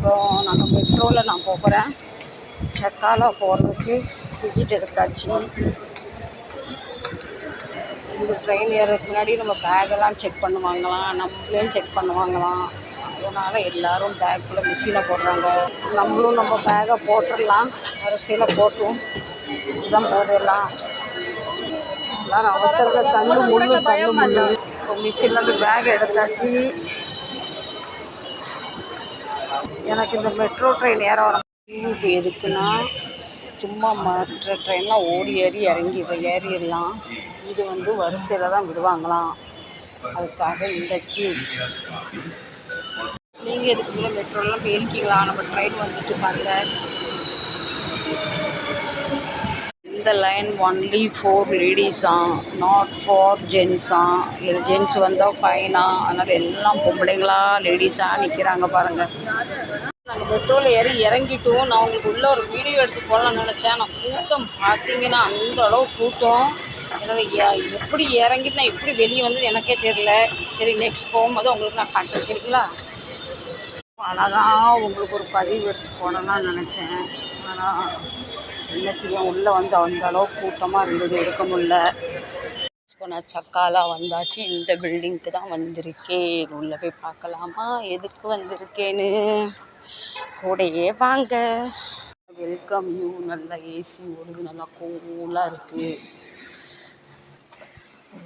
அப்புறம் நாங்கள் மெட்ரோவில் நான் போகிறேன். சக்காலா போகிறதுக்கு டிக்கெட் எடுத்தாச்சு. இந்த ட்ரெயின் ஏறதுக்கு முன்னாடி நம்ம பேக்கெல்லாம் செக் பண்ணுவாங்களாம், நம்மளையும் செக் பண்ணுவாங்களாம். அதனால் எல்லோரும் பேக்குள்ளே மிஷினை போடுறாங்க. நம்மளும் நம்ம பேக்கை போட்டுடலாம், வரிசையில் போட்டும் இதுதான் போடலாம். எல்லோரும் அவசரத்தில் தள்ளு முள்ளு இப்போ மிஷின்லேருந்து பேக் எடுத்தாச்சு. எனக்கு இந்த மெட்ரோ ட்ரெயின் ஏற வர இப்போ எதுக்குன்னா, சும்மா மற்ற ட்ரெயின்லாம் ஓடி ஏறிடலாம். இது வந்து வரிசையில் தான் விடுவாங்களாம், அதுக்காக இந்த கியூ. நீங்கள் எதுக்குள்ள மெட்ரோலாம் போயிருக்கீங்களா? நம்ம ட்ரெயின் வந்துட்டு பாருங்க. இந்த லைன் ஒன்லி ஃபார் லேடிஸா, நாட் ஃபார் ஜென்ஸா. இது ஜென்ஸ் வந்தால் ஃபைனா, அதனால் எல்லாம் பொம்பளைங்களா லேடிஸாக நிற்கிறாங்க பாருங்கள். நாங்கள் மெட்ரோவில் இறங்கிட்டோம். நான் உங்களுக்கு உள்ளே ஒரு வீடியோ எடுத்து போடலான்னு நினச்சேன். நான் கூட்டம் பார்த்தீங்கன்னா அந்த அளவு கூட்டம். என்னால் எப்படி இறங்கிட்டு நான் எப்படி வெளியே வந்தது எனக்கே தெரியல. சரி, நெக்ஸ்ட் போகும்போது உங்களுக்கு நான் காட்டுறேன், சரிங்களா? அழகாக உங்களுக்கு ஒரு பதிவு எடுத்து போடலான்னு நினச்சேன். ஆனால் என்ன செய்யும், உள்ளே வந்து அந்த அளவு கூட்டமாக இருந்தது, எடுக்க முடியல. இப்போ நான் சக்காலா வந்தாச்சு. இந்த பில்டிங்க்கு தான் வந்திருக்கேன். உள்ளே போய் பார்க்கலாமா எதுக்கு வந்திருக்கேன்னு? கூடையே வாங்க. Welcome you. நல்லா ஏசி ஓடுது, நல்லா கூலாக இருக்குது.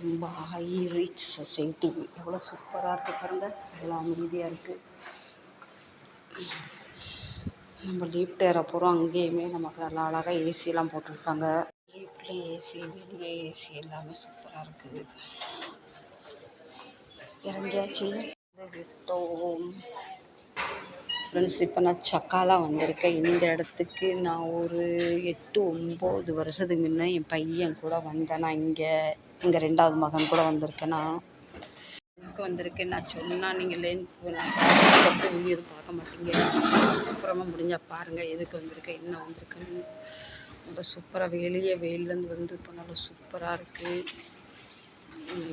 ரொம்ப ஹை ரிச் சொசைட்டி. எவ்வளோ சூப்பராக இருக்குது பாருங்கள், எவ்வளோ அமைதியாக இருக்குது. நம்ம லிஃப்ட் ஏற போகிறோம். அங்கேயுமே நமக்கு நல்லா அழகாக ஏசியெல்லாம் போட்டிருக்காங்க. லிஃப்ட்லேயும் ஏசி, வெளியே ஏசி, எல்லாமே சூப்பராக இருக்குது. இறங்கியாச்சு, விட்டோம். ஃப்ரெண்ட்ஸ், இப்போ நான் சக்காலா வந்திருக்கேன். இந்த இடத்துக்கு நான் ஒரு 8-9 வருஷத்துக்கு முன்னே என் பையன் கூட வந்தேன். நான் எங்கள் 2வது மகன் கூட வந்திருக்கேன். நான் எதுக்கு வந்திருக்கேன் நான் சொன்னால் நீங்கள் லென்த் வீடியோ பார்க்க மாட்டீங்க. அப்புறமா முடிஞ்சால் பாருங்கள் எதுக்கு வந்திருக்கேன், என்ன வந்திருக்கேன்னு. நல்லா சூப்பராக வெயிலேருந்து வந்து இப்போ நல்லா சூப்பராக இருக்குது.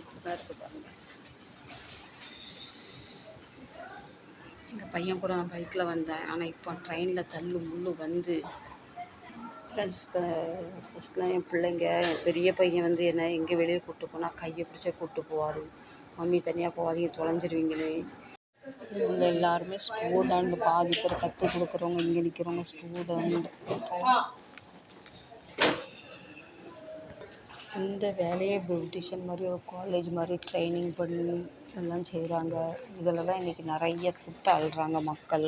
இப்படிதான் இருக்குது பாருங்கள். எங்கள் பையன் கூட நான் பைக்கில் வந்தேன். ஆனால் இப்போ ட்ரெயினில் தள்ளு முள்ளு வந்து. ஃப்ரெண்ட்ஸ், ஃபஸ்ட்லாம் என் பிள்ளைங்க, என் பெரிய பையன் வந்து என்ன எங்கே வெளியே கூப்பிட்டு போனால் கையை பிடிச்சே கூப்பிட்டு போவார். மம்மி தனியாக போகாதீங்க, தொலைஞ்சிருவீங்களே. இவங்க எல்லாருமே ஸ்டூடெண்ட். பாதி பேர் கற்றுக் கொடுக்குறவங்க, இங்கே நிற்கிறவங்க ஸ்டூடெண்ட். இந்த வேலையை பியூட்டிஷியன் மாதிரி ஒரு காலேஜ் மாதிரி ட்ரைனிங் பண்ணி எல்லாம் செய்கிறாங்க. இதில் தான் இன்றைக்கி நிறைய துட்டு அழுறாங்க மக்கள்.